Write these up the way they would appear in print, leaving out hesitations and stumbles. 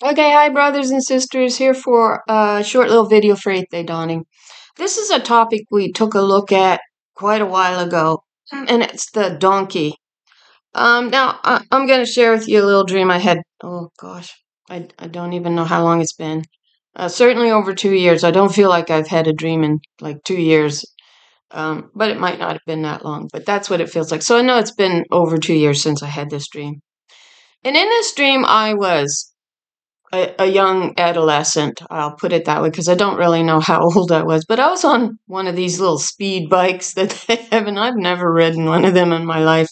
Okay, hi brothers and sisters, here for a short little video for 8th Day Dawning. This is a topic we took a look at quite a while ago, and it's the donkey. I'm going to share with you a little dream I had. Oh gosh, I don't even know how long it's been. Certainly over 2 years. I don't feel like I've had a dream in like 2 years, but it might not have been that long, but that's what it feels like. So I know it's been over 2 years since I had this dream. And in this dream, I was a young adolescent. I'll put it that way because I don't really know how old I was, but I was on one of these little speed bikes that they have, and I've never ridden one of them in my life.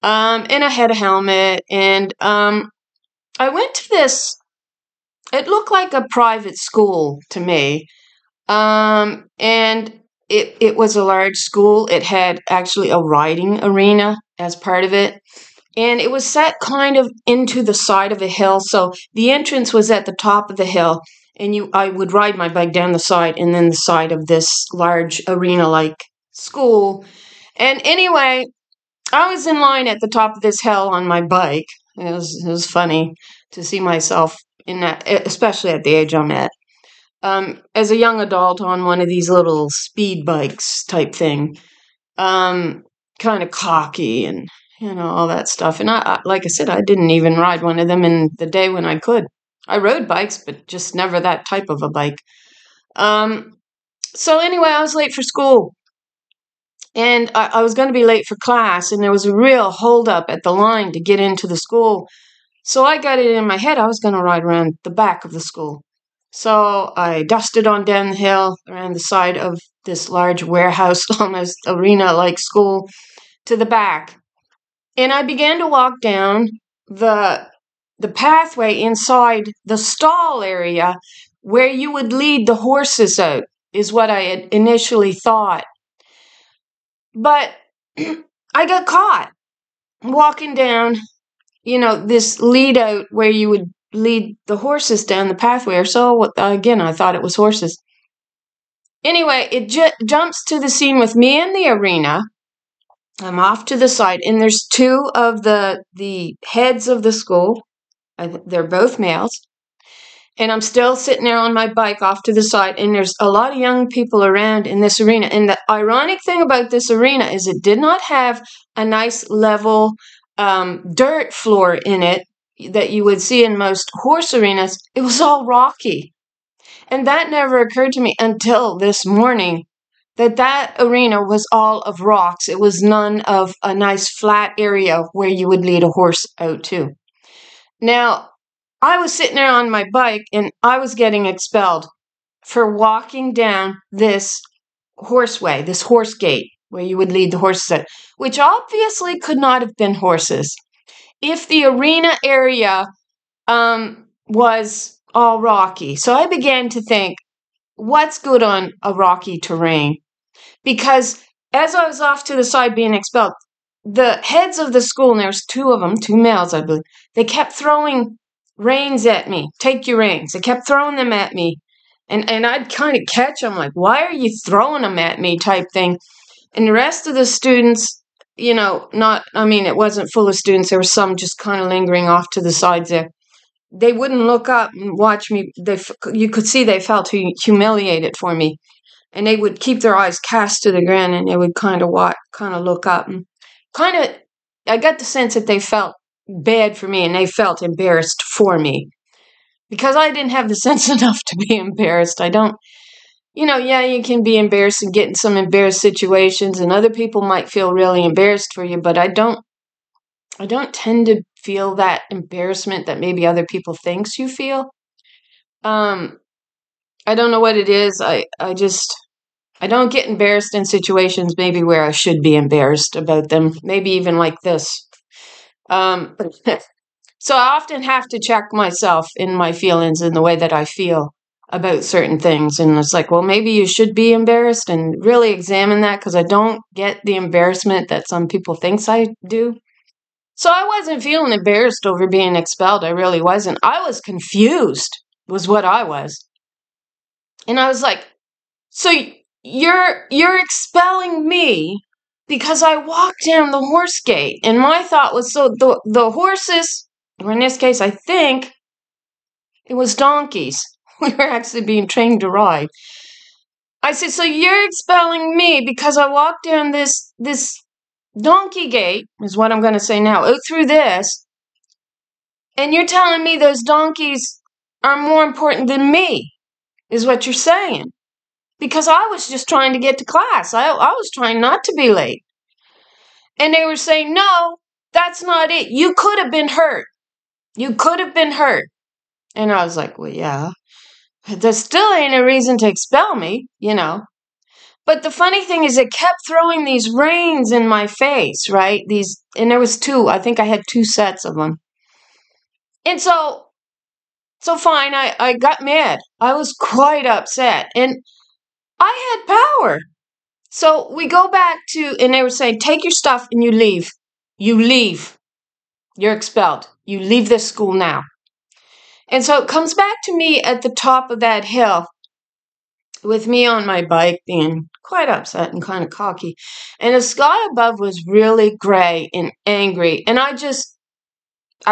And I had a helmet, and I went to this. It looked like a private school to me, and it was a large school. It had actually a riding arena as part of it. And it was set kind of into the side of a hill, so the entrance was at the top of the hill, and I would ride my bike down the side and then the side of this large arena-like school. And anyway, I was in line at the top of this hill on my bike. It was funny to see myself in that, especially at the age I'm at. As a young adult on one of these little speed bikes type thing. Kind of cocky and all that stuff. And like I said, I didn't even ride one of them in the day when I could. I rode bikes, but just never that type of a bike. So anyway, I was late for school, and I was going to be late for class, and there was a real holdup at the line to get into the school. So I got it in my head I was going to ride around the back of the school. So I dusted on down the hill around the side of this large warehouse, almost arena-like school, to the back. And I began to walk down the pathway inside the stall area where you would lead the horses out, is what I had initially thought. But I got caught walking down, this lead out where you would lead the horses down the pathway, or so. Again, I thought it was horses. Anyway, it jumps to the scene with me in the arena. I'm off to the side, and there's two of the heads of the school. They're both males. And I'm still sitting there on my bike off to the side, and there's a lot of young people around in this arena. And the ironic thing about this arena is it did not have a nice level dirt floor in it that you would see in most horse arenas. It was all rocky. And that never occurred to me until this morning, that arena was all of rocks. It was none of a nice flat area where you would lead a horse out to. Now, I was sitting there on my bike, and I was getting expelled for walking down this horseway, this horse gate, where you would lead the horses out, which obviously could not have been horses. If the arena area was all rocky. So I began to think, what's good on a rocky terrain? Because as I was off to the side being expelled, the heads of the school, and there's two of them, two males, I believe, they kept throwing reins at me. Take your reins. They kept throwing them at me. And I'd kind of catch them like, why are you throwing them at me type thing. And the rest of the students, it wasn't full of students. There were some just kind of lingering off to the sides there. They wouldn't look up and watch me. You could see they felt humiliated for me. And they would keep their eyes cast to the ground, and they would kind of look up. And I got the sense that they felt bad for me, and they felt embarrassed for me. Because I didn't have the sense enough to be embarrassed. I don't, you can be embarrassed and get in some embarrassed situations, and other people might feel really embarrassed for you, but I don't tend to feel that embarrassment that maybe other people thinks you feel. I don't know what it is. I don't get embarrassed in situations maybe where I should be embarrassed about them, maybe even like this. So I often have to check myself in my feelings and the way that I feel about certain things. And it's like, well, maybe you should be embarrassed and really examine that, because I don't get the embarrassment that some people thinks I do. So I wasn't feeling embarrassed over being expelled. I really wasn't. I was confused, was what I was. And I was like, so you're expelling me because I walked down the horse gate. And my thought was, so the horses, or in this case, I think It was donkeys. We were actually being trained to ride. I said, so you're expelling me because I walked down this donkey gate, is what I'm going to say now, out through this, and you're telling me those donkeys are more important than me, is what you're saying. Because I was just trying to get to class. I was trying not to be late. And they were saying, no, that's not it. You could have been hurt. You could have been hurt. And I was like, well, yeah. There still ain't a reason to expel me, you know. But the funny thing is it kept throwing these reins in my face, right? And there was two. I think I had 2 sets of them. And so fine, I got mad. I was quite upset. And I had power. So we go back to, and they were saying, take your stuff and you leave. You leave. You're expelled. You leave this school now. And so it comes back to me at the top of that hill with me on my bike being quite upset and kind of cocky. And the sky above was really gray and angry. And I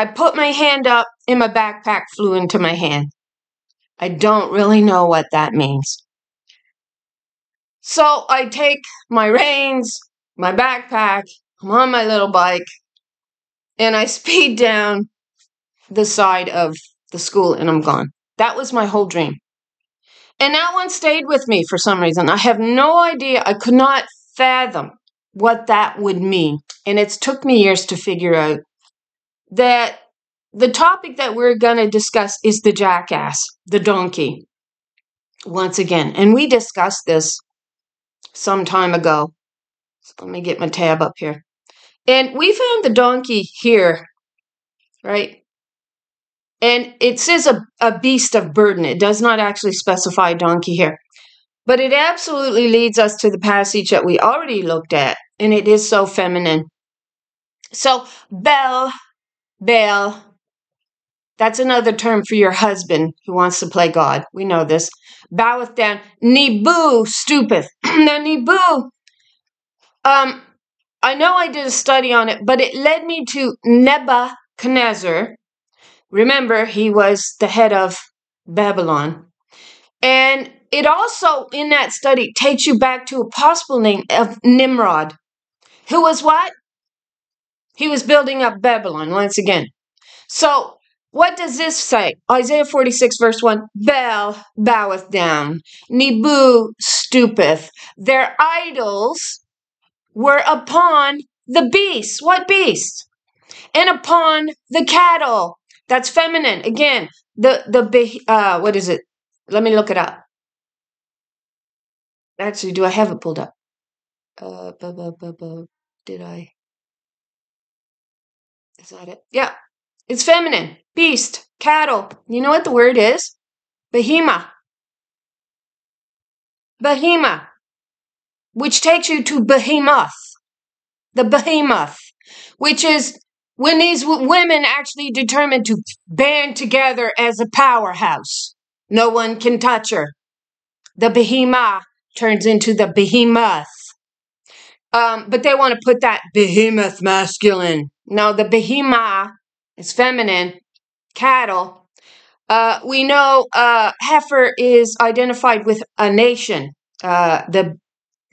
put my hand up and my backpack flew into my hand. I don't really know what that means. So I take my reins, my backpack, I'm on my little bike, and I speed down the side of the school and I'm gone. That was my whole dream. And that one stayed with me for some reason. I have no idea. I could not fathom what that would mean. And it's took me years to figure out that the topic that we're going to discuss is the jackass, the donkey, once again. And we discussed this some time ago. So let me get my tab up here. And we found the donkey here, right? And it says a beast of burden. It does not actually specify donkey here. But it absolutely leads us to the passage that we already looked at. And it is so feminine. So, Baal, that's another term for your husband who wants to play God. We know this. Boweth down. Nebu, stoopeth. Now, Nebu, I know I did a study on it, but it led me to Nebuchadnezzar. Remember, he was the head of Babylon. And it also, in that study, takes you back to a possible name of Nimrod. Who was what? He was building up Babylon once again. So, what does this say? Isaiah 46, verse 1. Baal boweth down. Nebu stoopeth. Their idols were upon the beasts. What beast? And upon the cattle. That's feminine. Again, what is it? Let me look it up. Actually, do I have it pulled up? Did I? Is that it? Yeah. It's feminine. Beast. Cattle. You know what the word is? Behemoth. Behemoth. Which takes you to behemoth. The behemoth. Which is when these women actually determined to band together as a powerhouse. No one can touch her. The behemoth turns into the behemoth. But they want to put that behemoth masculine. No, the behemoth is feminine. Cattle. We know heifer is identified with a nation.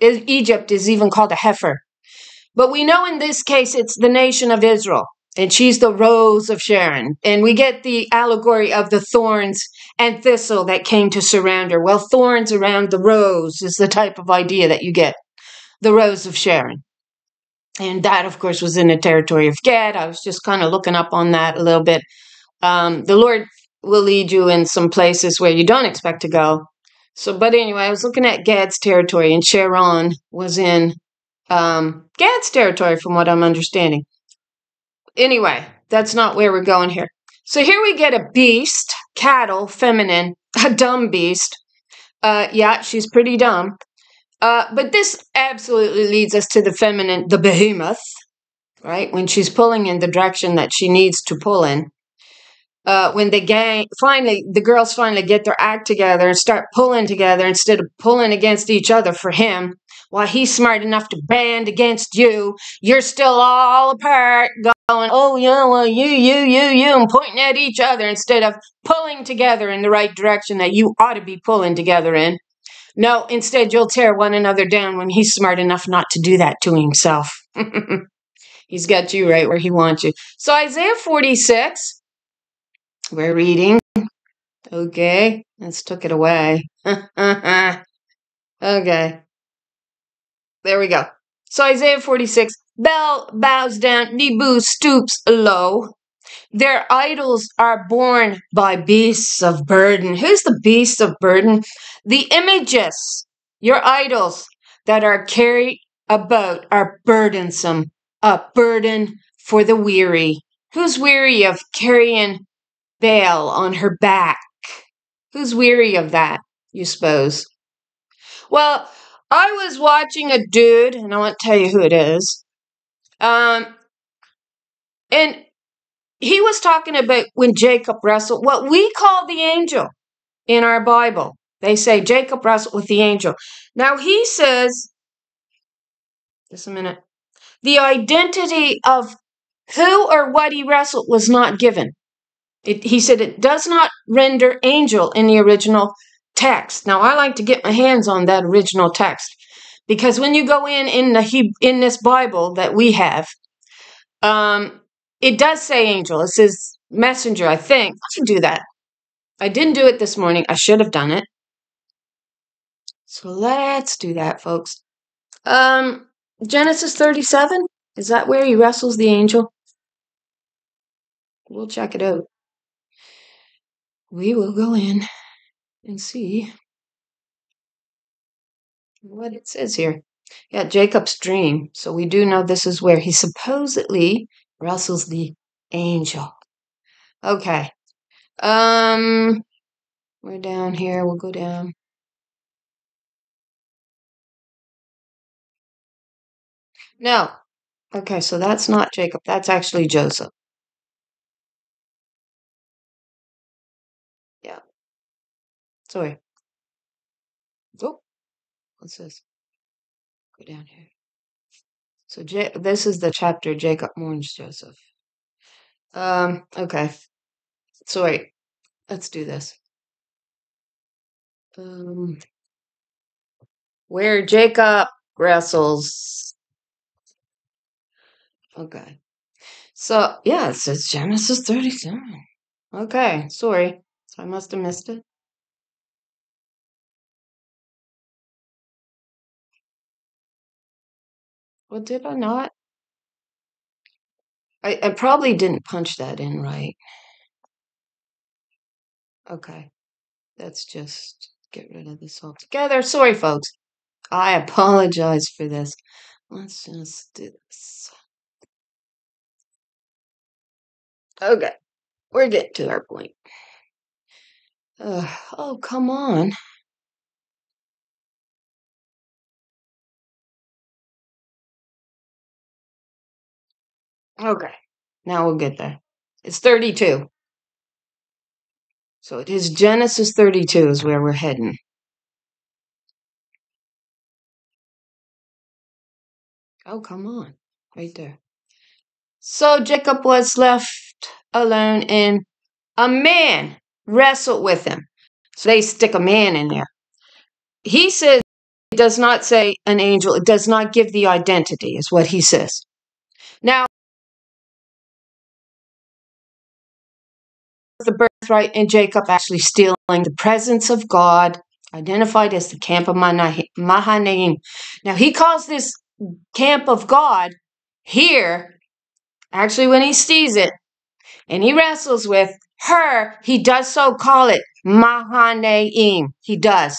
Egypt is even called a heifer. But we know in this case it's the nation of Israel. And she's the rose of Sharon. And we get the allegory of the thorns and thistle that came to surround her. Well, thorns around the rose is the type of idea that you get. The rose of Sharon. And that, of course, was in the territory of Gad. I was just kind of looking up on that a little bit. The Lord will lead you in some places where you don't expect to go. So, but anyway, I was looking at Gad's territory, and Sharon was in Gad's territory, from what I'm understanding. Anyway, that's not where we're going here. So here we get a beast, cattle, feminine, a dumb beast. Yeah, she's pretty dumb. But this absolutely leads us to the feminine, the behemoth, right? When she's pulling in the direction that she needs to pull in. When the girls finally get their act together and start pulling together instead of pulling against each other for him, While he's smart enough to band against you, you're still all apart, going, oh, yeah, well, you, and pointing at each other instead of pulling together in the right direction that you ought to be pulling together in. No, instead, you'll tear one another down when he's smart enough not to do that to himself. He's got you right where he wants you. So Isaiah 46, we're reading. Okay, let's took it away. Okay, there we go. So Isaiah 46, Bel bows down, Nebu stoops low. Their idols are borne by beasts of burden. Who's the beasts of burden? The images, your idols that are carried about are burdensome, a burden for the weary. Who's weary of carrying Baal on her back? Who's weary of that, you suppose? Well, I was watching a dude, and I won't tell you who it is. And he was talking about when Jacob wrestled, what we call the angel in our Bible. They say Jacob wrestled with the angel. Now he says, just a minute, the identity of who or what he wrestled was not given. He said it does not render angel in the original text. Now I like to get my hands on that original text because when you go in this Bible that we have, it does say angel. It says messenger, I think. I can do that. I didn't do it this morning. I should have done it. So let's do that, folks. Genesis 37, is that where he wrestles the angel? We'll check it out. We will go in and see what it says here. Yeah, Jacob's dream. So we do know this is where he supposedly wrestles the angel. Okay. We're down here. We'll go down. No. Okay, so that's not Jacob. That's actually Joseph. Yeah. Sorry. Oh, what's this? Go down here. So this is the chapter Jacob mourns Joseph. Okay. Sorry. Let's do this. Where Jacob wrestles. Okay. So, yeah, it says Genesis 37. Okay, sorry. So I must have missed it. Well, did I not? I probably didn't punch that in right. Okay. Let's just get rid of this altogether. Sorry, folks. I apologize for this. Let's just do this. Okay. We're getting to our point. Oh, come on. Okay. Now we'll get there. It's 32. So it is Genesis 32 is where we're heading. Oh, come on. Right there. So Jacob was left alone and a man wrestled with him. So they stick a man in there. He says, it does not say an angel. It does not give the identity, is what he says. Now, the birthright and Jacob actually stealing the presence of God, identified as the camp of Mahanaim. Now, he calls this camp of God here, actually when he sees it, and he wrestles with her, he does so call it Mahanaim. He does.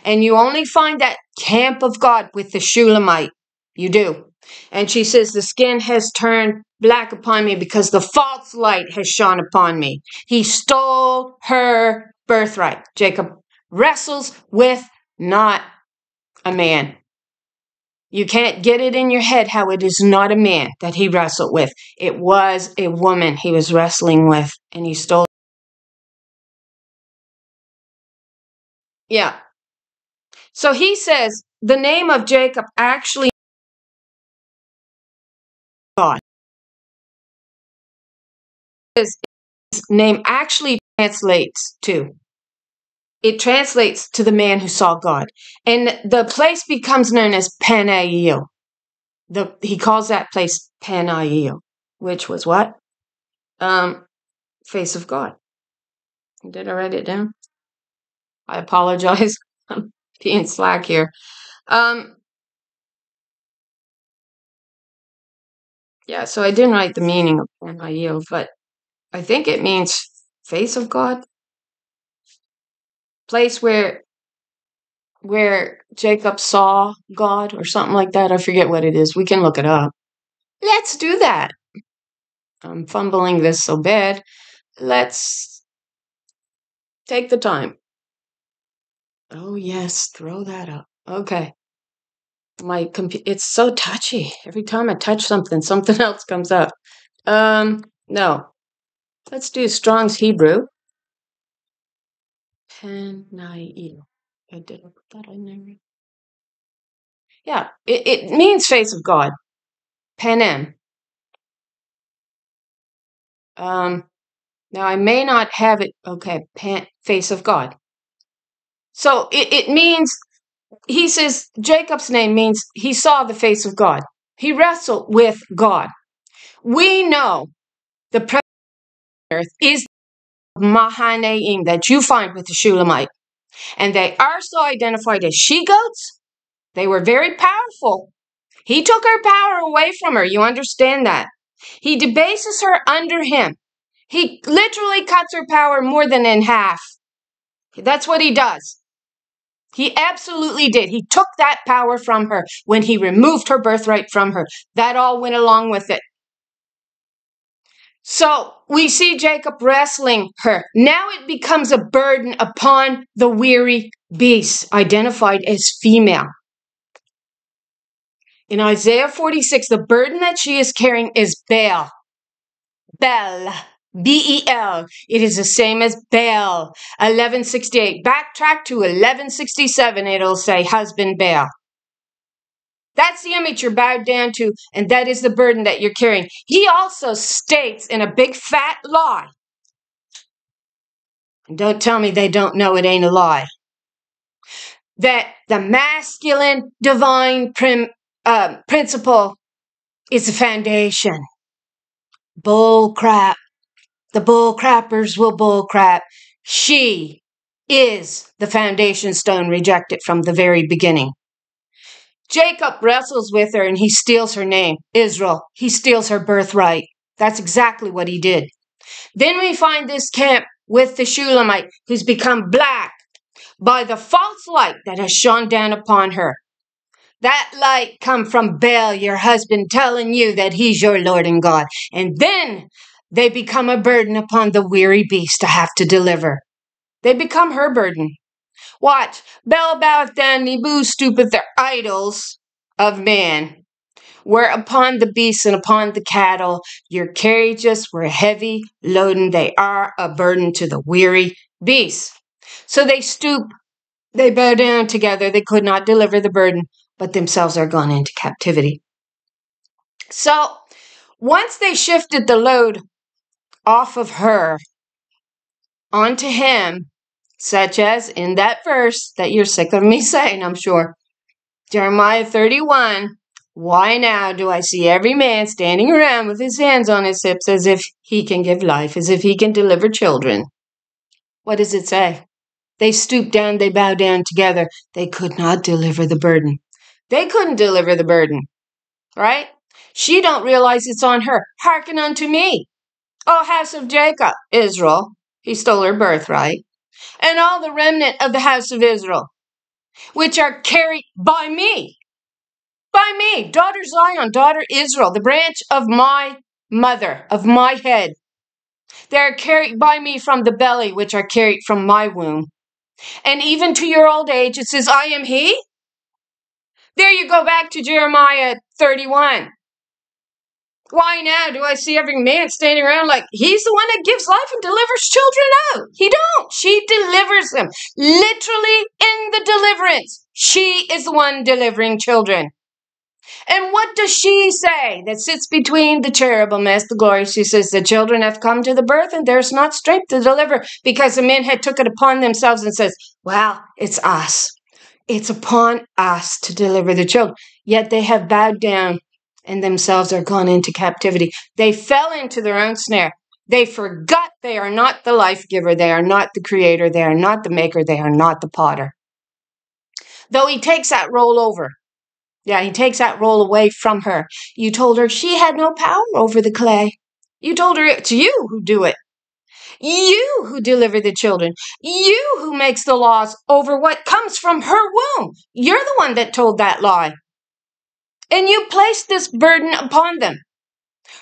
And you only find that camp of God with the Shulamite. You do. And she says, the skin has turned black upon me because the false light has shone upon me. He stole her birthright. Jacob wrestles with not a man. You can't get it in your head how it is not a man that he wrestled with. It was a woman he was wrestling with, and he stole. Yeah. So he says the name of Jacob actually God. His name actually translates to. It translates to the man who saw God. And the place becomes known as Peniel. He calls that place Peniel, which was what? Face of God. Did I write it down? I apologize. I'm being slack here. Yeah, so I didn't write the meaning of Peniel, but I think it means face of God. Place where Jacob saw God or something like that. I forget what it is. We can look it up. Let's do that. I'm fumbling this so bad. Let's take the time. Oh, yes, throw that up. Okay. It's so touchy. Every time I touch something, something else comes up. No. Let's do Strong's Hebrew. Peniel. I did put that in there. Yeah, it means face of God. Panem. Now I may not have it. Okay, face of God. So it means, he says, Jacob's name means he saw the face of God. He wrestled with God. We know the present earth is Mahanaim that you find with the Shulamite. And they are so identified as she-goats. They were very powerful. He took her power away from her. You understand that? He debases her under him. He literally cuts her power more than in half. That's what he does. He absolutely did. He took that power from her when he removed her birthright from her. That all went along with it. So we see Jacob wrestling her. Now it becomes a burden upon the weary beast, identified as female. In Isaiah 46, the burden that she is carrying is Baal. Bel. B-E-L. It is the same as Baal. 1168. Backtrack to 1167. It'll say husband Baal. That's the image you're bowed down to, and that is the burden that you're carrying. He also states in a big fat lie, and don't tell me they don't know it ain't a lie, that the masculine divine principle is the foundation. Bull crap. The bull crappers will bull crap. She is the foundation stone rejected from the very beginning. Jacob wrestles with her and he steals her name, Israel. He steals her birthright. That's exactly what he did. Then we find this camp with the Shulamite who's become black by the false light that has shone down upon her. That light come from Baal, your husband, telling you that he's your Lord and God. And then they become a burden upon the weary beast to have to deliver. They become her burden. Watch. Baal boweth down, Nebu stoopeth, their idols of man. Where upon the beasts and upon the cattle, your carriages were heavy loaden. They are a burden to the weary beasts. So they stoop, they bow down together. They could not deliver the burden, but themselves are gone into captivity. So once they shifted the load off of her onto him, such as in that verse that you're sick of me saying, I'm sure, Jeremiah 31, why now do I see every man standing around with his hands on his hips as if he can give life, as if he can deliver children? What does it say? They stooped down, they bowed down together. They could not deliver the burden. They couldn't deliver the burden, right? She don't realize it's on her. Hearken unto me, O house of Jacob, Israel. He stole her birthright. And all the remnant of the house of Israel, which are carried by me. By me, daughter Zion, daughter Israel, the branch of my mother, of my head. They are carried by me from the belly, which are carried from my womb. And even to your old age, it says, I am he. There you go back to Jeremiah 31. Why now do I see every man standing around like he's the one that gives life and delivers children out? He don't. She delivers them. Literally in the deliverance. She is the one delivering children. And what does she say that sits between the cherubim as the glory? She says, the children have come to the birth and there's not strength to deliver, because the men had took it upon themselves and says, well, it's us. It's upon us to deliver the children. Yet they have bowed down and themselves are gone into captivity. They fell into their own snare. They forgot they are not the life giver. They are not the creator. They are not the maker. They are not the potter. Though he takes that role over. Yeah, he takes that role away from her. You told her she had no power over the clay. You told her it's you who do it. You who deliver the children. You who makes the laws over what comes from her womb. You're the one that told that lie. And you placed this burden upon them.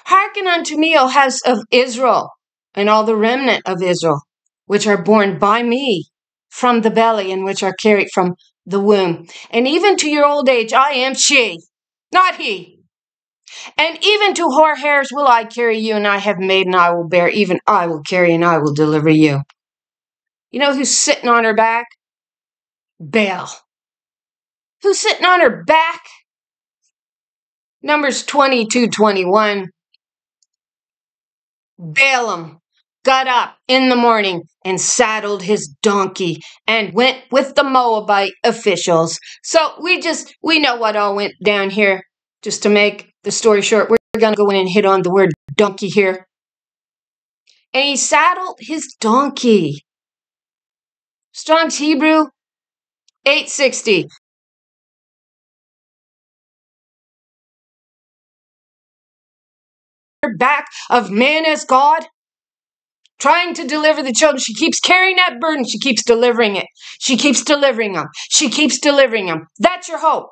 Hearken unto me, O house of Israel, and all the remnant of Israel, which are born by me from the belly, and which are carried from the womb. And even to your old age, I am she, not he. And even to hoar hairs will I carry you, and I have made and I will bear. Even I will carry and I will deliver you. You know who's sitting on her back? Baal. Who's sitting on her back? Numbers 22:21. Balaam got up in the morning and saddled his donkey and went with the Moabite officials. So we know what all went down here. Just to make the story short, we're going to go in and hit on the word donkey here. And he saddled his donkey. Strong's Hebrew 860. Back of man as God, trying to deliver the children. She keeps carrying that burden. She keeps delivering it. She keeps delivering them. She keeps delivering them. That's your hope.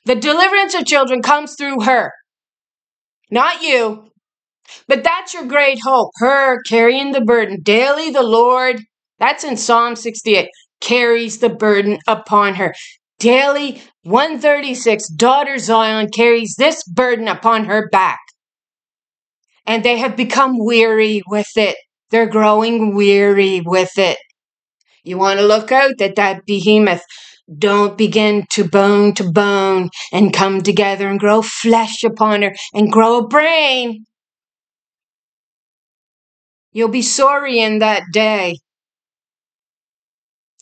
The deliverance of children comes through her. Not you. But that's your great hope. Her carrying the burden. Daily the Lord, that's in Psalm 68, carries the burden upon her. Daily 136, daughter Zion carries this burden upon her back. And they have become weary with it. They're growing weary with it. You want to look out that behemoth don't begin to bone and come together and grow flesh upon her and grow a brain. You'll be sorry in that day.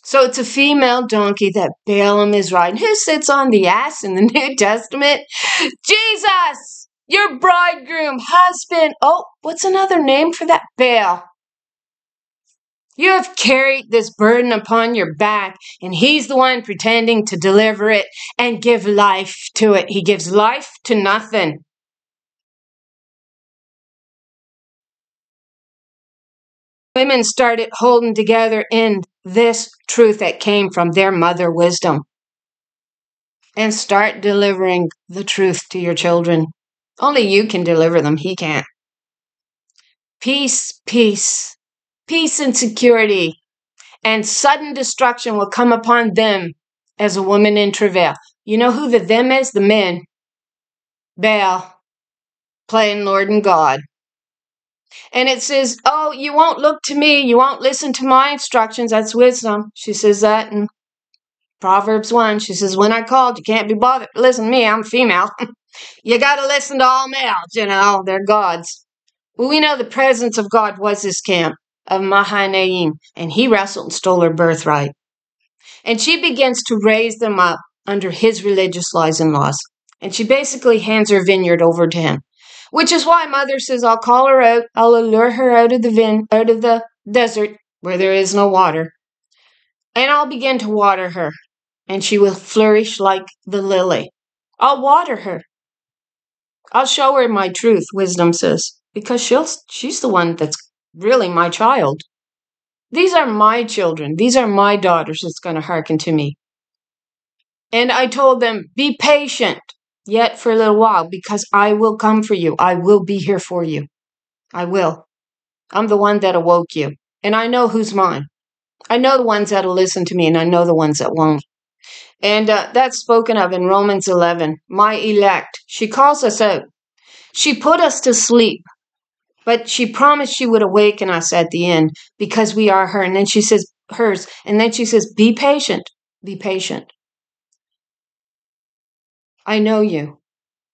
So it's a female donkey that Balaam is riding. Who sits on the ass in the New Testament? Jesus, your bridegroom, husband. Oh, what's another name for that? Baal. You have carried this burden upon your back, and he's the one pretending to deliver it and give life to it. He gives life to nothing. Women started holding together in this truth that came from their mother wisdom. And start delivering the truth to your children. Only you can deliver them. He can't. Peace, peace, peace and security. And sudden destruction will come upon them as a woman in travail. You know who the them is? The men. Baal, playing Lord and God. And it says, oh, you won't look to me. You won't listen to my instructions. That's wisdom. She says that in Proverbs 1. She says, when I called, you can't be bothered. Listen to me. I'm female. You got to listen to all males. You know, they're gods. Well, we know the presence of God was this camp of Mahanaim. And he wrestled and stole her birthright. And she begins to raise them up under his religious laws and laws. And she basically hands her vineyard over to him. Which is why Mother says, I'll call her out. I'll allure her out of the desert where there is no water. And I'll begin to water her. And she will flourish like the lily. I'll water her. I'll show her my truth, wisdom says. Because she's the one that's really my child. These are my children. These are my daughters that's going to hearken to me. And I told them, be patient yet for a little while, because I will come for you. I will be here for you. I will. I'm the one that awoke you. And I know who's mine. I know the ones that'll listen to me, and I know the ones that won't. And that's spoken of in Romans 11. My elect. She calls us out. She put us to sleep, but she promised she would awaken us at the end because we are her. And then she says, hers. And then she says, be patient. Be patient. I know you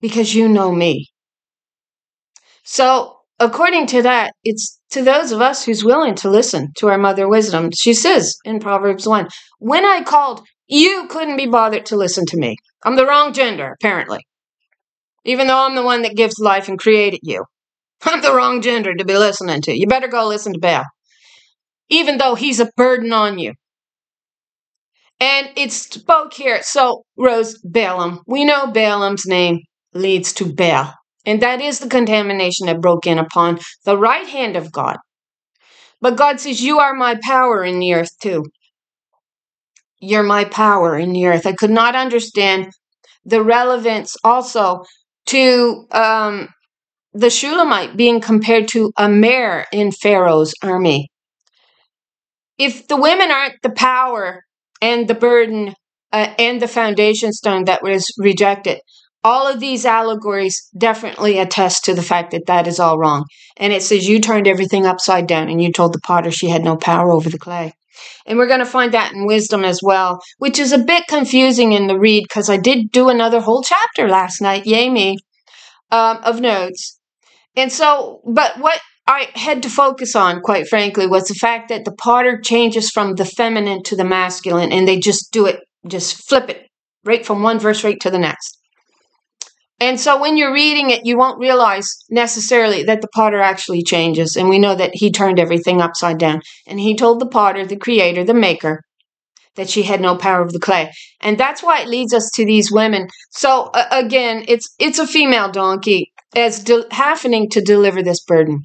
because you know me. So according to that, it's to those of us who's willing to listen to our mother wisdom. She says in Proverbs 1, when I called, you couldn't be bothered to listen to me. I'm the wrong gender, apparently. Even though I'm the one that gives life and created you. I'm the wrong gender to be listening to. You better go listen to Baal. Even though he's a burden on you. And it spoke here. So, Rose, Balaam. We know Balaam's name leads to Baal. And that is the contamination that broke in upon the right hand of God. But God says, you are my power in the earth too. You're my power in the earth. I could not understand the relevance also to the Shulamite being compared to a mare in Pharaoh's army. If the women aren't the power and the burden and the foundation stone that was rejected, all of these allegories definitely attest to the fact that that is all wrong. And it says you turned everything upside down and you told the potter she had no power over the clay. And we're going to find that in wisdom as well, which is a bit confusing in the read because I did do another whole chapter last night, yay me, of notes. And so, but what I had to focus on, quite frankly, was the fact that the potter changes from the feminine to the masculine, and they just do it, just flip it right from one verse right to the next. And so when you're reading it, you won't realize necessarily that the potter actually changes. And we know that he turned everything upside down. And he told the potter, the creator, the maker, that she had no power of the clay. And that's why it leads us to these women. So again, it's a female donkey as happening to deliver this burden.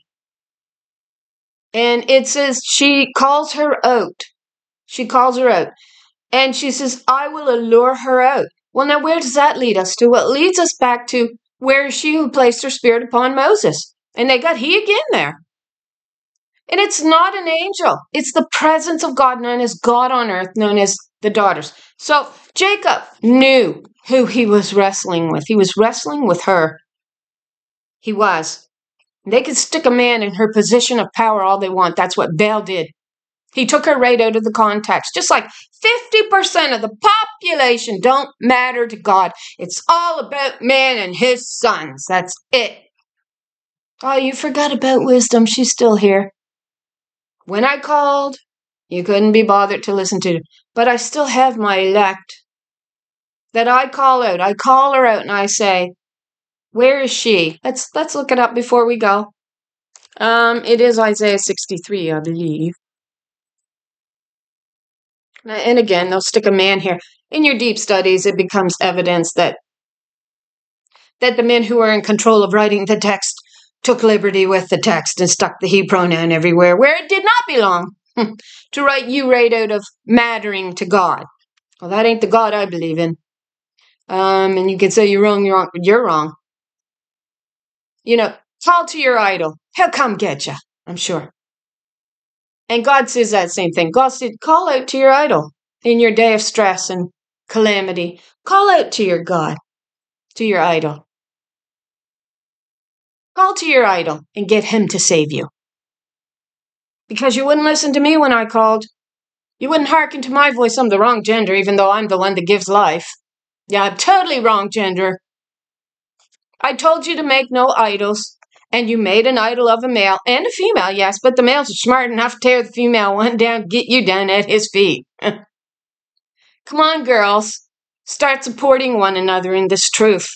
And it says she calls her out. She calls her out. And she says, I will allure her out. Well, now where does that lead us to? Well, it leads us back to where is she who placed her spirit upon Moses. And they got he again there. And it's not an angel. It's the presence of God, known as God on earth, known as the daughters. So Jacob knew who he was wrestling with. He was wrestling with her. He was. They could stick a man in her position of power all they want. That's what Baal did. He took her right out of the context. Just like 50% of the population don't matter to God. It's all about man and his sons. That's it. Oh, you forgot about wisdom. She's still here. When I called, you couldn't be bothered to listen to. But I still have my elect that I call out. I call her out and I say, where is she? Let's look it up before we go. It is Isaiah 63, I believe. And again, they'll stick a man here. In your deep studies, it becomes evidence that the men who are in control of writing the text took liberty with the text and stuck the he pronoun everywhere where it did not belong to write you right out of mattering to God. Well, that ain't the God I believe in. And you can say you're wrong, you're wrong. You know, call to your idol. He'll come get you, I'm sure. And God says that same thing. God said, call out to your idol in your day of stress and calamity. Call out to your God, to your idol. Call to your idol and get him to save you. Because you wouldn't listen to me when I called. You wouldn't hearken to my voice. I'm the wrong gender, even though I'm the one that gives life. Yeah, I'm totally wrong gender. I told you to make no idols. And you made an idol of a male and a female, yes, but the males are smart enough to tear the female one down, get you down at his feet. Come on, girls. Start supporting one another in this truth.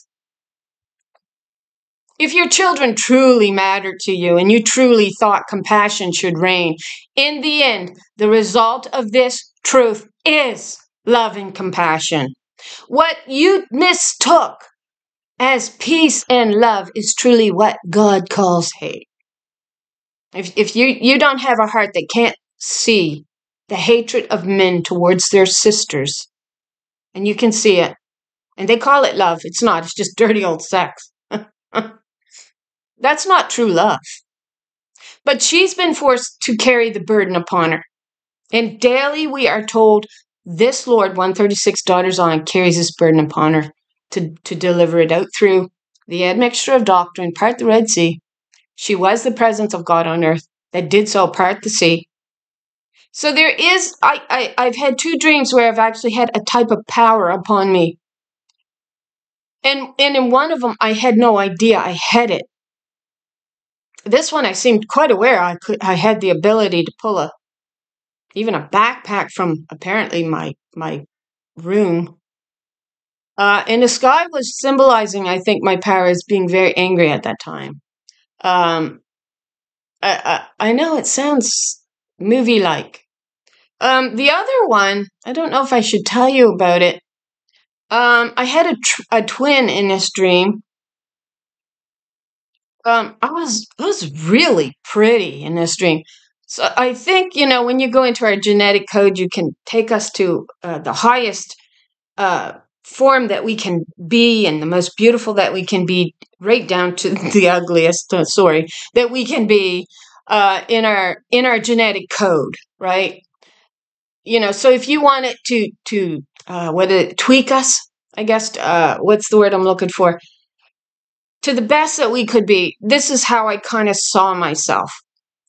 If your children truly mattered to you and you truly thought compassion should reign, in the end, the result of this truth is love and compassion. What you mistook as peace and love is truly what God calls hate. If you don't have a heart that can't see the hatred of men towards their sisters, and you can see it, and they call it love, it's not, it's just dirty old sex. That's not true love. But she's been forced to carry the burden upon her. And daily we are told this Lord, 136 daughters on, carries this burden upon her to deliver it out through the admixture of doctrine, part the Red Sea. She was the presence of God on earth that did so part the sea. So there is, I've had two dreams where I've actually had a type of power upon me. And in one of them, I had no idea I had it. This one, I seemed quite aware I had the ability to pull even a backpack from apparently my room. And the sky was symbolizing, I think, my power as being very angry at that time. I know it sounds movie-like. The other one, I don't know if I should tell you about it. I had a twin in this dream. I was really pretty in this dream. So I think, when you go into our genetic code, you can take us to the highest form that we can be and the most beautiful that we can be, right down to the ugliest, that we can be in our genetic code, right? So if you want it to whether tweak us, I guess, what's the word I'm looking for? To the best that we could be, this is how I kind of saw myself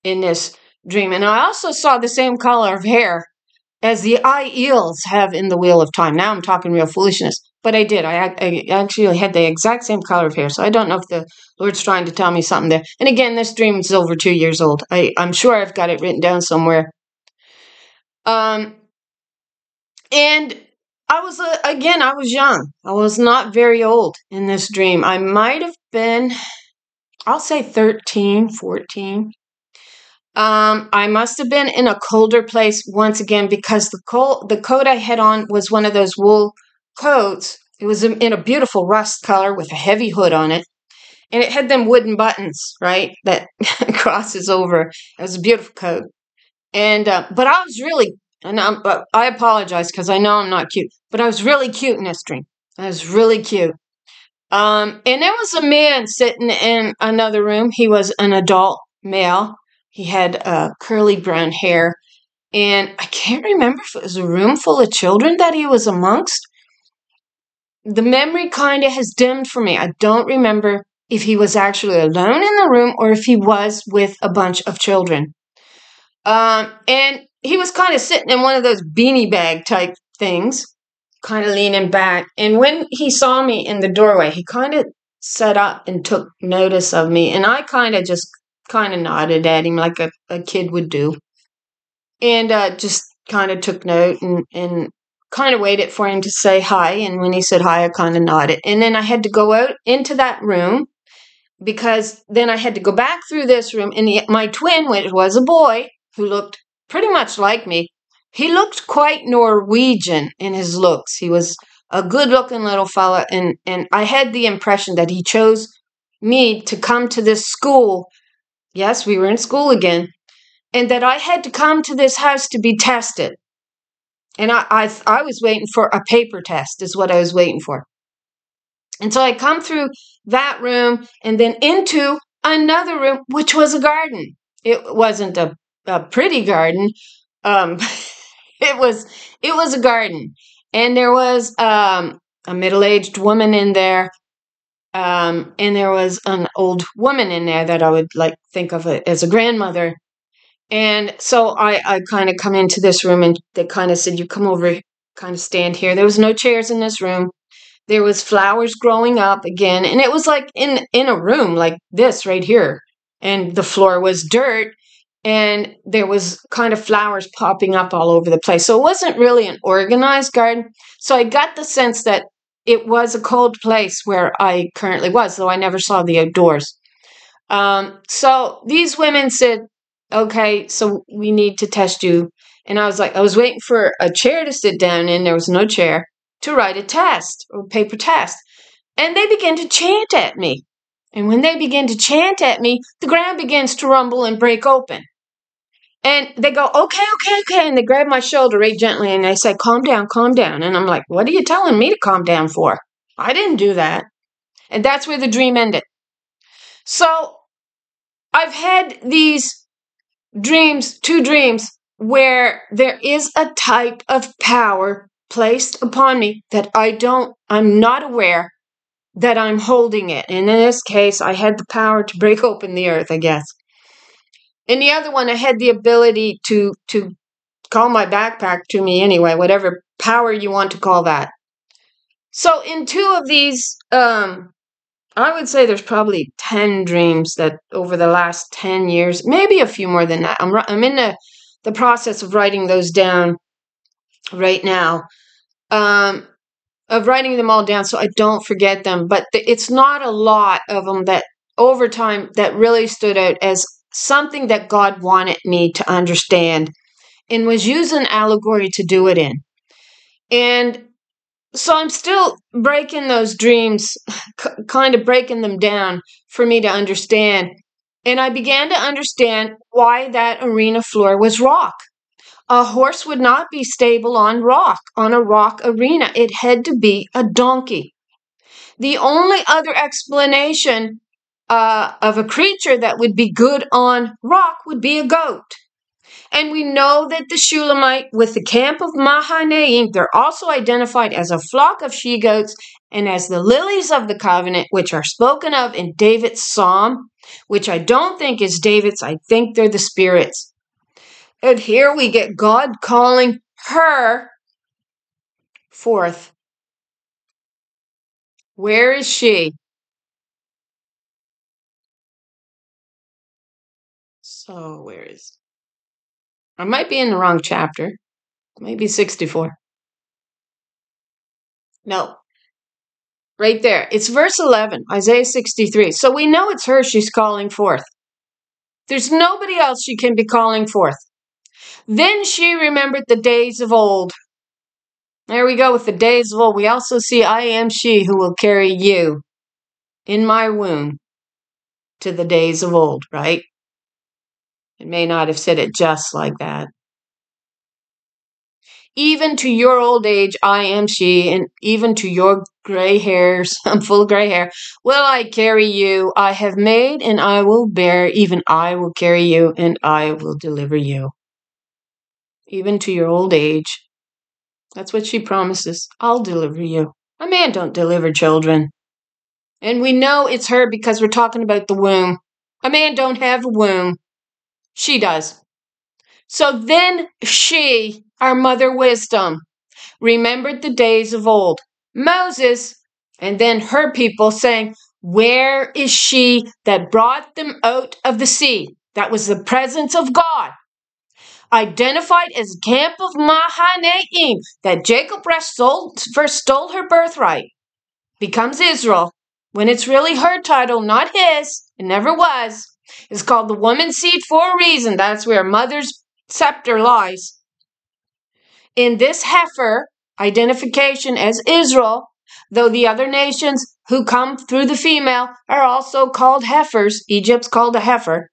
in this dream. And I also saw the same color of hair as the Aiels have in the Wheel of Time. Now I'm talking real foolishness, but I did. I actually had the exact same color of hair. So I don't know if the Lord's trying to tell me something there. And again, this dream is over 2 years old. I'm sure I've got it written down somewhere. And I was young. I was not very old in this dream. I might have been, I'll say 13, 14. I must have been in a colder place once again, because the coat I had on was one of those wool coats. It was in a beautiful rust color with a heavy hood on it. And it had them wooden buttons, right, that crosses over. It was a beautiful coat. And but I was really, but I apologize because I know I'm not cute, but I was really cute in this dream. I was really cute. And there was a man sitting in another room. He was an adult male. He had curly brown hair. And I can't remember if it was a room full of children that he was amongst. The memory kind of has dimmed for me. I don't remember if he was actually alone in the room or if he was with a bunch of children. And he was kind of sitting in one of those beanie bag type things, kind of leaning back. And when he saw me in the doorway, he kind of sat up and took notice of me. And I kind of just nodded at him like a kid would do. And just kind of took note and kind of waited for him to say hi. And when he said hi, I kind of nodded. And then I had to go out into that room, because then I had to go back through this room. And my twin, which was a boy who looked pretty much like me, he looked quite Norwegian in his looks. He was a good-looking little fella, and I had the impression that he chose me to come to this school. Yes, we were in school again. And that I had to come to this house to be tested. And I was waiting for a paper test, is what I was waiting for. And so I come through that room and then into another room, which was a garden. It wasn't a pretty garden. It was a garden. And there was a middle-aged woman in there. And there was an old woman in there that I would think of it as a grandmother. And so I kind of come into this room, and they kind of said, you come over, kind of stand here. There was no chairs in this room. There was flowers growing up again. And it was like in a room like this right here. And the floor was dirt. And there was kind of flowers popping up all over the place. So it wasn't really an organized garden. So I got the sense that it was a cold place where I currently was, though I never saw the outdoors. So these women said, okay, so we need to test you. And I was waiting for a chair to sit down in. There was no chair to write a test or paper test. And they began to chant at me. And when they begin to chant at me, the ground begins to rumble and break open. And they go, okay. And they grab my shoulder right gently and they say, calm down. And I'm like, what are you telling me to calm down for? I didn't do that. And that's where the dream ended. So I've had these two dreams where there is a type of power placed upon me that I'm not aware that I'm holding it. And in this case, I had the power to break open the earth, I guess. In the other one, I had the ability to call my backpack to me anyway, whatever power you want to call that. So in two of these, I would say there's probably 10 dreams that over the last 10 years, maybe a few more than that. I'm in the process of writing those down right now, of writing them all down so I don't forget them. But it's not a lot of them that over time that really stood out as something that God wanted me to understand and was using allegory to do it in. And so I'm still breaking those dreams, kind of breaking them down for me to understand. And I began to understand why that arena floor was rock. A horse would not be stable on a rock arena. It had to be a donkey. The only other explanation of a creature that would be good on rock would be a goat. And we know that the Shulamite with the camp of Mahanaim, they're also identified as a flock of she-goats and as the lilies of the covenant, which are spoken of in David's psalm, which I don't think is David's. I think they're the spirits. And here we get God calling her forth. Where is she? So where is... I might be in the wrong chapter. Maybe 64. No. Right there. It's verse 11, Isaiah 63. So we know it's her she's calling forth. There's nobody else she can be calling forth. Then she remembered the days of old. There we go with the days of old. We also see I am she who will carry you in my womb to the days of old, right? It may not have said it just like that. Even to your old age, I am she, and even to your gray hairs, I'm full of gray hair, will I carry you. I have made, and I will bear, even I will carry you, and I will deliver you. Even to your old age. That's what she promises. I'll deliver you. A man don't deliver children. And we know it's her because we're talking about the womb. A man don't have a womb. She does. So then she, our mother wisdom, remembered the days of old. Moses, and then her people saying, where is she that brought them out of the sea? That was the presence of God. Identified as camp of Mahanaim, that Jacob first stole her birthright, becomes Israel, when it's really her title, not his. It never was. It's called the woman's seed for a reason. That's where mother's scepter lies. In this heifer, identification as Israel, though the other nations who come through the female are also called heifers, Egypt's called a heifer.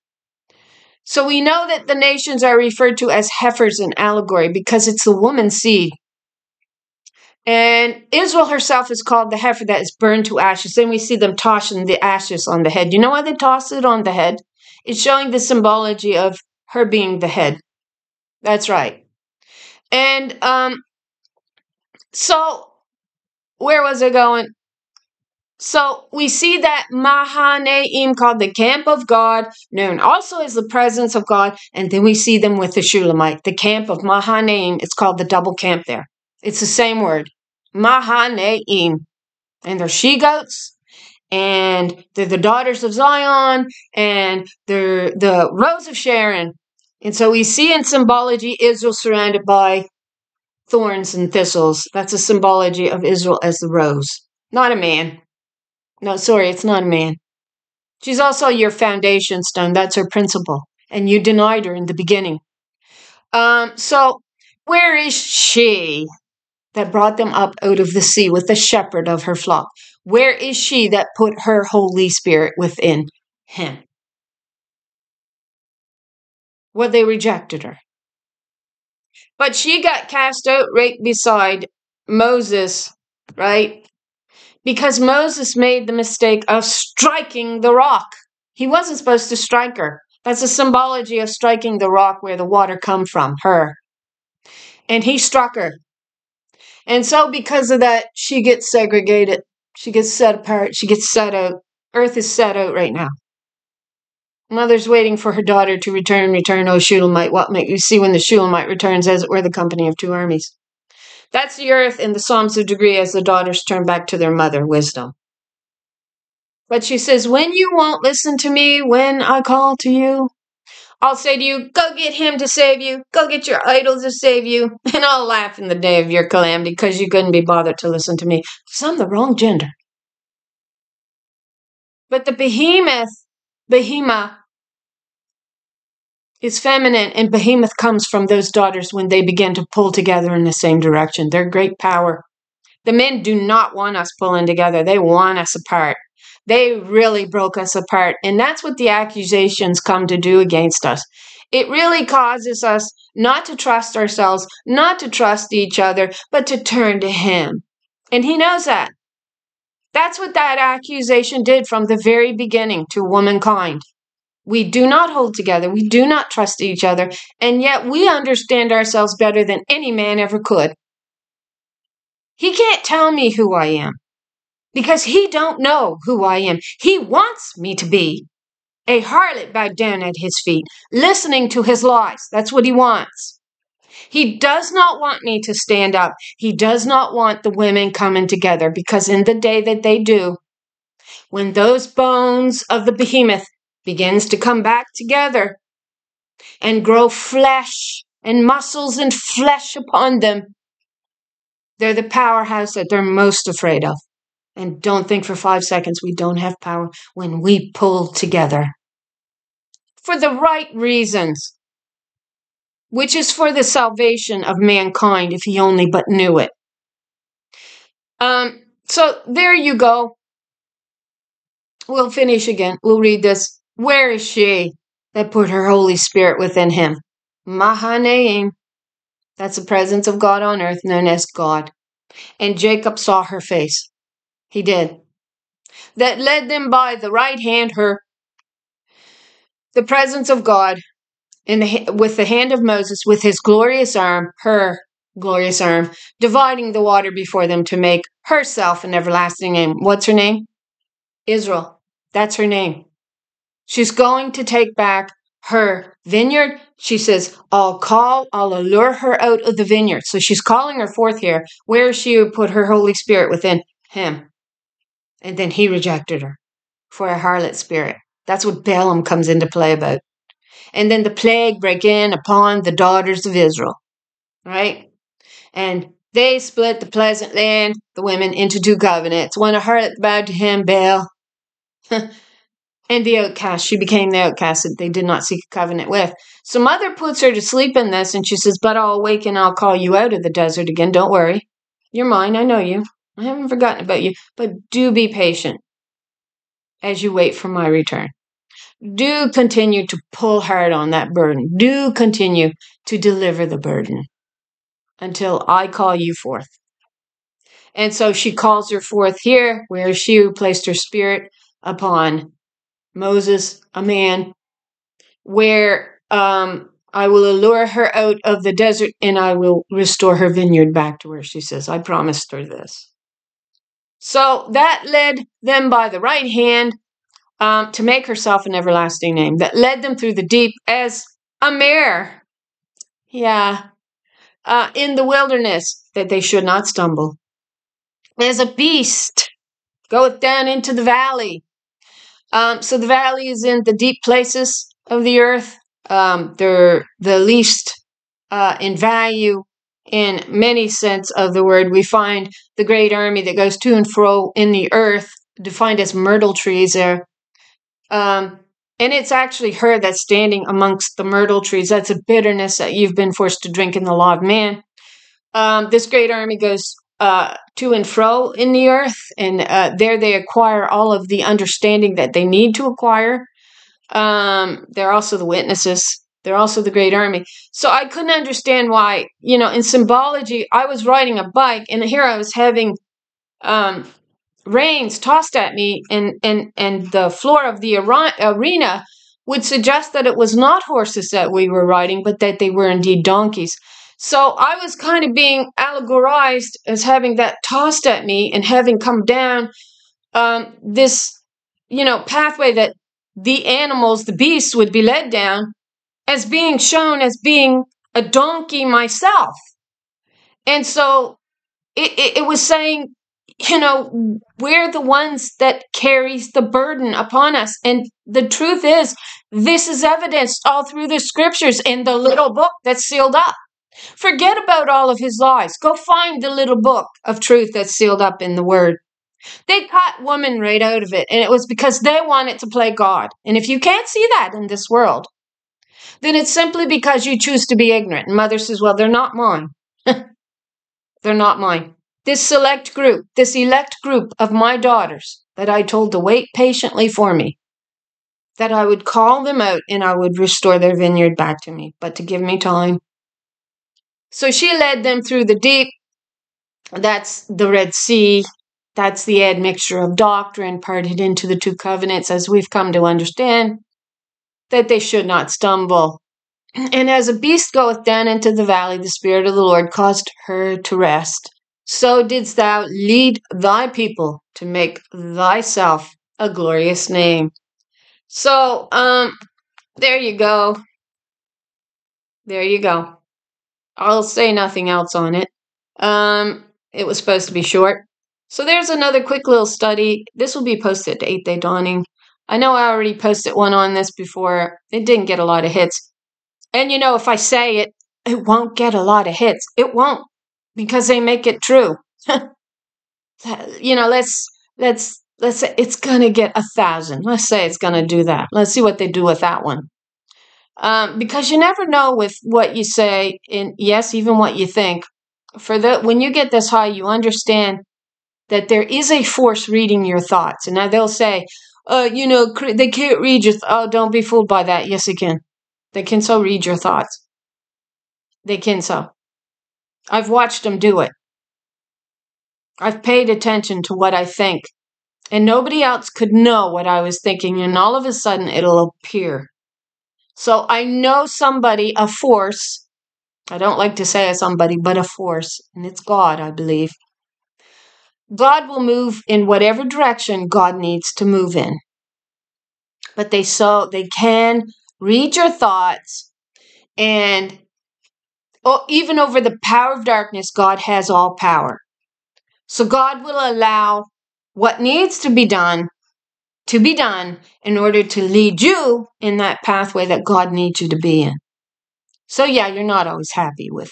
So we know that the nations are referred to as heifers in allegory because it's the woman's seed. And Israel herself is called the heifer that is burned to ashes. Then we see them tossing the ashes on the head. You know why they toss it on the head? It's showing the symbology of her being the head. That's right. And so where was I going? So we see that Mahanaim, called the camp of God, known also as the presence of God, and then we see them with the Shulamite, the camp of Mahanaim. It's called the double camp there. It's the same word, Mahanaim. And they're she-goats, and they're the daughters of Zion, and they're the rose of Sharon. And so we see in symbology Israel surrounded by thorns and thistles. That's a symbology of Israel as the rose, not a man. No, sorry, it's not a man. She's also your foundation stone. That's her principle. And you denied her in the beginning. So where is she that brought them up out of the sea with the shepherd of her flock? Where is she that put her Holy Spirit within him? Well, they rejected her. But she got cast out right beside Moses, right? Because Moses made the mistake of striking the rock. He wasn't supposed to strike her. That's a symbology of striking the rock where the water come from, her. And he struck her. And so because of that, she gets segregated. She gets set apart. She gets set out. Earth is set out right now. Mother's waiting for her daughter to return. Oh, Shulamite, what might you see when the Shulamite returns, as it were the company of two armies? That's the earth in the Psalms of Degree as the daughters turn back to their mother, wisdom. But she says, when you won't listen to me, when I call to you, I'll say to you, go get him to save you. Go get your idols to save you. And I'll laugh in the day of your calamity because you couldn't be bothered to listen to me. Because I'm the wrong gender. But the behemoth is feminine, and behemoth comes from those daughters when they begin to pull together in the same direction. They're great power. The men do not want us pulling together. They want us apart. They really broke us apart. And that's what the accusations come to do against us. It really causes us not to trust ourselves, not to trust each other, but to turn to Him. And He knows that. That's what that accusation did from the very beginning to womankind. We do not hold together. We do not trust each other. And yet we understand ourselves better than any man ever could. He can't tell me who I am because he don't know who I am. He wants me to be a harlot bowed down at his feet, listening to his lies. That's what he wants. He does not want me to stand up. He does not want the women coming together, because in the day that they do, when those bones of the behemoth begins to come back together and grow flesh and muscles and flesh upon them, they're the powerhouse that they're most afraid of. And don't think for 5 seconds we don't have power when we pull together. For the right reasons, which is for the salvation of mankind if he only but knew it. So there you go. We'll finish again. We'll read this. Where is she that put her Holy Spirit within him? Mahanaim. That's the presence of God on earth, known as God. And Jacob saw her face. He did. That led them by the right hand, her, the presence of God, with the hand of Moses, with his glorious arm, her glorious arm, dividing the water before them to make herself an everlasting name. What's her name? Israel. That's her name. She's going to take back her vineyard. She says, I'll allure her out of the vineyard. So she's calling her forth here. Where she would put her Holy Spirit within him. And then he rejected her for a harlot spirit. That's what Balaam comes into play about. And then the plague break in upon the daughters of Israel. Right? And they split the pleasant land, the women, into 2 covenants. One a harlot bowed to him, Baal. And the outcast. She became the outcast that they did not seek a covenant with. So mother puts her to sleep in this, and she says, but I'll awaken, I'll call you out of the desert again. Don't worry. You're mine. I know you. I haven't forgotten about you. But do be patient as you wait for my return. Do continue to pull hard on that burden. Do continue to deliver the burden until I call you forth. And so she calls her forth here, where she who placed her spirit upon Moses, a man, where I will allure her out of the desert and I will restore her vineyard back to her, she says. I promised her this. So that led them by the right hand to make herself an everlasting name. That led them through the deep as a mare. Yeah. In the wilderness, that they should not stumble. As a beast goeth down into the valley. So the valley is in the deep places of the earth. They're the least in value in many sense of the word. We find the great army that goes to and fro in the earth, defined as myrtle trees there. And it's actually her that's standing amongst the myrtle trees. That's a bitterness that you've been forced to drink in the law of man. This great army goes to and fro in the earth, and there they acquire all of the understanding that they need to acquire. They're also the witnesses. They're also the great army. So I couldn't understand why, in symbology, I was riding a bike, and here I was having reins tossed at me, and the floor of the arena would suggest that it was not horses that we were riding, but that they were indeed donkeys. So I was kind of being allegorized as having that tossed at me and having come down this, pathway that the animals, the beasts would be led down, as being shown as being a donkey myself. And so it was saying, we're the ones that carries the burden upon us. And the truth is, this is evidenced all through the scriptures in the little book that's sealed up. Forget about all of his lies. Go find the little book of truth that's sealed up in the word. They cut woman right out of it, and it was because they wanted to play God. And if you can't see that in this world, then it's simply because you choose to be ignorant. And Mother says, well, they're not mine. They're not mine. This select group, this elect group of my daughters that I told to wait patiently for me, that I would call them out and I would restore their vineyard back to me, but to give me time. So she led them through the deep. That's the Red Sea. That's the admixture of doctrine parted into the two covenants, as we've come to understand, that they should not stumble. And as a beast goeth down into the valley, the Spirit of the Lord caused her to rest. So didst thou lead thy people to make thyself a glorious name. So, there you go. There you go. I'll say nothing else on it. It was supposed to be short. So there's another quick little study. This will be posted to 8th Day Dawning. I know I already posted one on this before. It didn't get a lot of hits. And if I say it, it won't get a lot of hits. It won't, because they make it true. Let's say it's gonna get 1,000. Let's say it's gonna do that. Let's see what they do with that one. Because you never know with what you say, and yes, even what you think. When you get this high, you understand that there is a force reading your thoughts. And now they'll say, they can't read your oh, don't be fooled by that. Yes, they can. They can so read your thoughts. They can so. I've watched them do it. I've paid attention to what I think. And nobody else could know what I was thinking. And all of a sudden, it'll appear. So I know somebody, a force. I don't like to say a somebody, but a force. And it's God, I believe. God will move in whatever direction God needs to move in. But they can read your thoughts, and even over the power of darkness, God has all power. So God will allow what needs to be done in order to lead you in that pathway that God needs you to be in. So yeah, you're not always happy with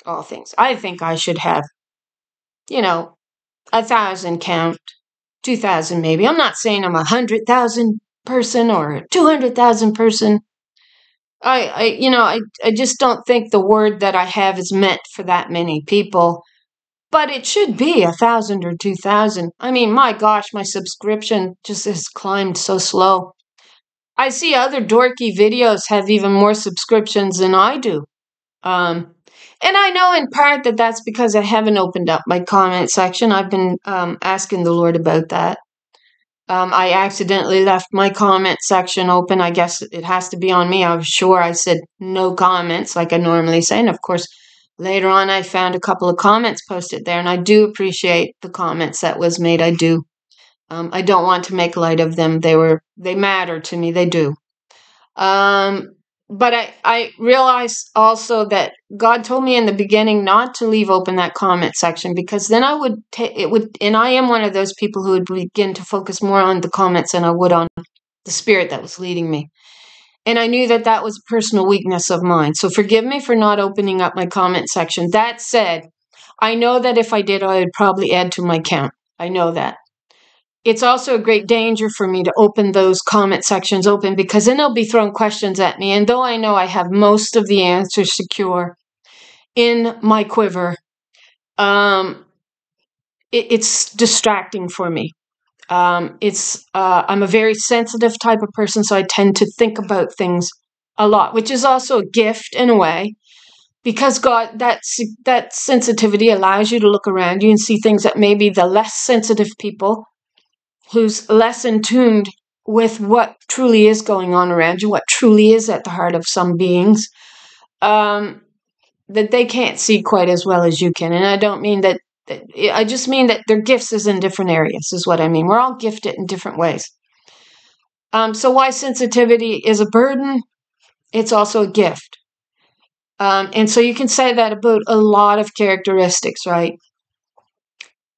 all things. I think I should have, 1,000 count, 2,000 maybe. I'm not saying I'm 100,000 person or a 200,000 person. I just don't think the word that I have is meant for that many people. But it should be 1,000 or 2,000. I mean, my gosh, my subscription just has climbed so slow. I see other dorky videos have even more subscriptions than I do. And I know in part that that's because I haven't opened up my comment section. I've been asking the Lord about that. I accidentally left my comment section open. I guess it has to be on me. I was sure I said no comments like I normally say. And of course, later on, I found a couple of comments posted there. And I do appreciate the comments that was made. I do. I don't want to make light of them. They matter to me. They do. But I realized also that God told me in the beginning not to leave open that comment section, because then I would and I am one of those people who would begin to focus more on the comments than I would on the spirit that was leading me. And I knew that that was a personal weakness of mine. So forgive me for not opening up my comment section. That said, I know that if I did, I would probably add to my count. I know that. It's also a great danger for me to open those comment sections open, because then they'll be throwing questions at me. And though I know I have most of the answers secure in my quiver, it's distracting for me. I'm a very sensitive type of person, so I tend to think about things a lot, which is also a gift in a way, because God, that sensitivity allows you to look around you and see things that maybe the less sensitive people, who's less in tune with what truly is going on around you, what truly is at the heart of some beings, that they can't see quite as well as you can. And I don't mean that, I just mean that their gifts is in different areas, is what I mean. We're all gifted in different ways. So why sensitivity is a burden, it's also a gift. And so you can say that about a lot of characteristics, right?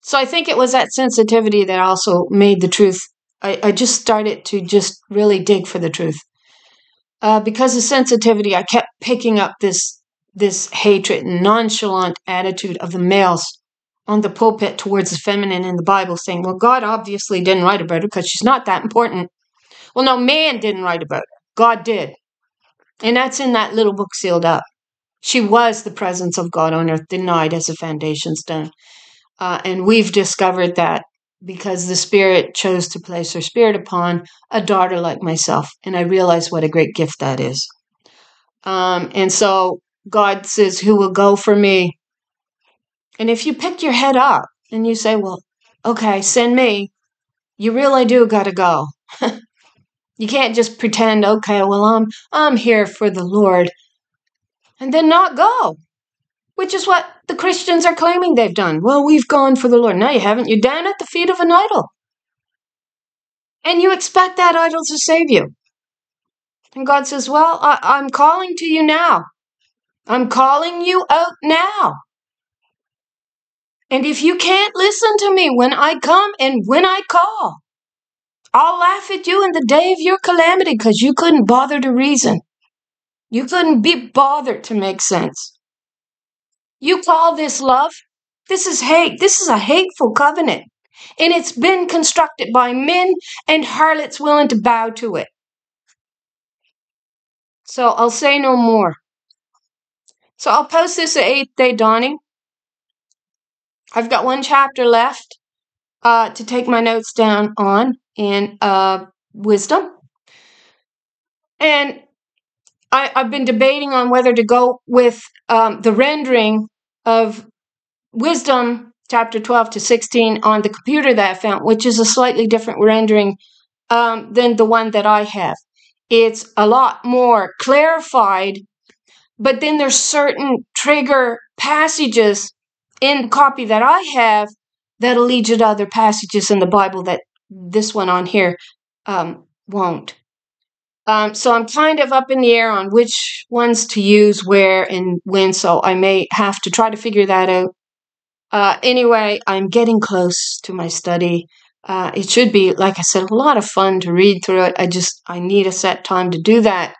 So I think it was that sensitivity that also made the truth. I just started to just really dig for the truth. Because of sensitivity, I kept picking up this hatred and nonchalant attitude of the males on the pulpit towards the feminine in the Bible, saying, well, God obviously didn't write about her because she's not that important. Well, no, man didn't write about her. God did. And that's in that little book sealed up. She was the presence of God on earth, denied as a foundation stone. And we've discovered that because the Spirit chose to place her spirit upon a daughter like myself. And I realize what a great gift that is. And so God says, who will go for me? And if you pick your head up and you say, well, okay, send me, you really do got to go. You can't just pretend, okay, well, I'm here for the Lord, and then not go, which is what the Christians are claiming they've done. Well, we've gone for the Lord. No, you haven't. You're down at the feet of an idol. And you expect that idol to save you. And God says, well, I'm calling to you now. I'm calling you out now. And if you can't listen to me when I come and when I call, I'll laugh at you in the day of your calamity because you couldn't bother to reason. You couldn't be bothered to make sense. You call this love? This is hate. This is a hateful covenant. And it's been constructed by men and harlots willing to bow to it. So I'll say no more. So I'll post this at 8th Day Dawning. I've got one chapter left to take my notes down on in wisdom. And I've been debating on whether to go with the rendering of wisdom, chapter 12 to 16, on the computer that I found, which is a slightly different rendering than the one that I have. It's a lot more clarified, but then there's certain trigger passages in the copy that I have that'll lead you to other passages in the Bible that this one on here won't. So I'm kind of up in the air on which ones to use, where, and when, so I may have to try to figure that out. Anyway, I'm getting close to my study. It should be, like I said, a lot of fun to read through it. I need a set time to do that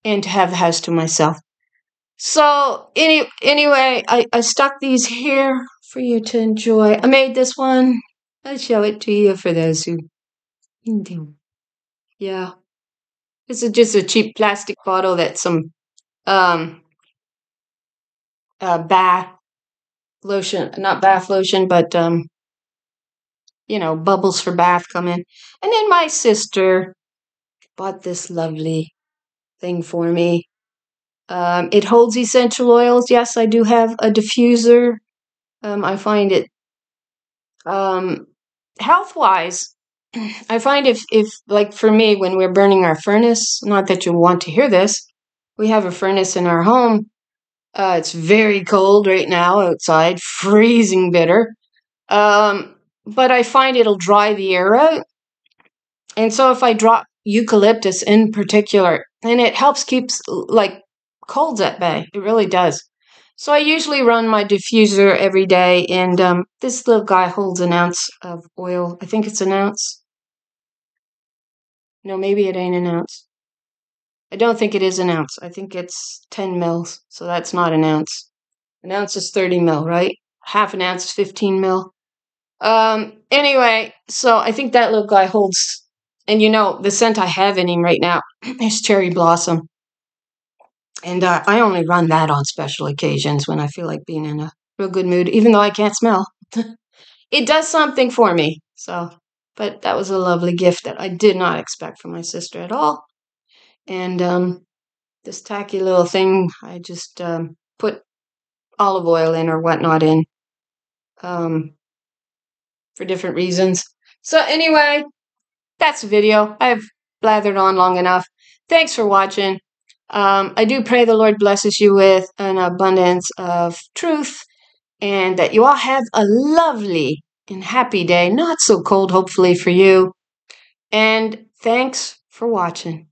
and to have the house to myself. So anyway, I stuck these here for you to enjoy. I made this one. I'll show it to you for those who, yeah. This is just a cheap plastic bottle that's some bath lotion, not bath lotion, but bubbles for bath come in. And then my sister bought this lovely thing for me. It holds essential oils. Yes, I do have a diffuser. I find it health-wise, I find if like for me, when we're burning our furnace, not that you want to hear this, we have a furnace in our home. It's very cold right now outside, freezing bitter. But I find it'll dry the air out. And so if I drop eucalyptus in particular, and it helps keeps like colds at bay. It really does. So I usually run my diffuser every day, and this little guy holds an ounce of oil. I think it's an ounce. No, maybe it ain't an ounce. I don't think it is an ounce. I think it's 10 mils, so that's not an ounce. An ounce is 30 mil, right? Half an ounce is 15 mil. Anyway, so I think that little guy holds, and the scent I have in him right now is cherry blossom. And I only run that on special occasions when I feel like being in a real good mood, even though I can't smell. It does something for me. So, but that was a lovely gift that I did not expect from my sister at all. And this tacky little thing, I just put olive oil in or whatnot in for different reasons. So anyway, that's the video. I've blathered on long enough. Thanks for watching. I do pray the Lord blesses you with an abundance of truth and that you all have a lovely and happy day. Not so cold, hopefully, for you. And thanks for watching.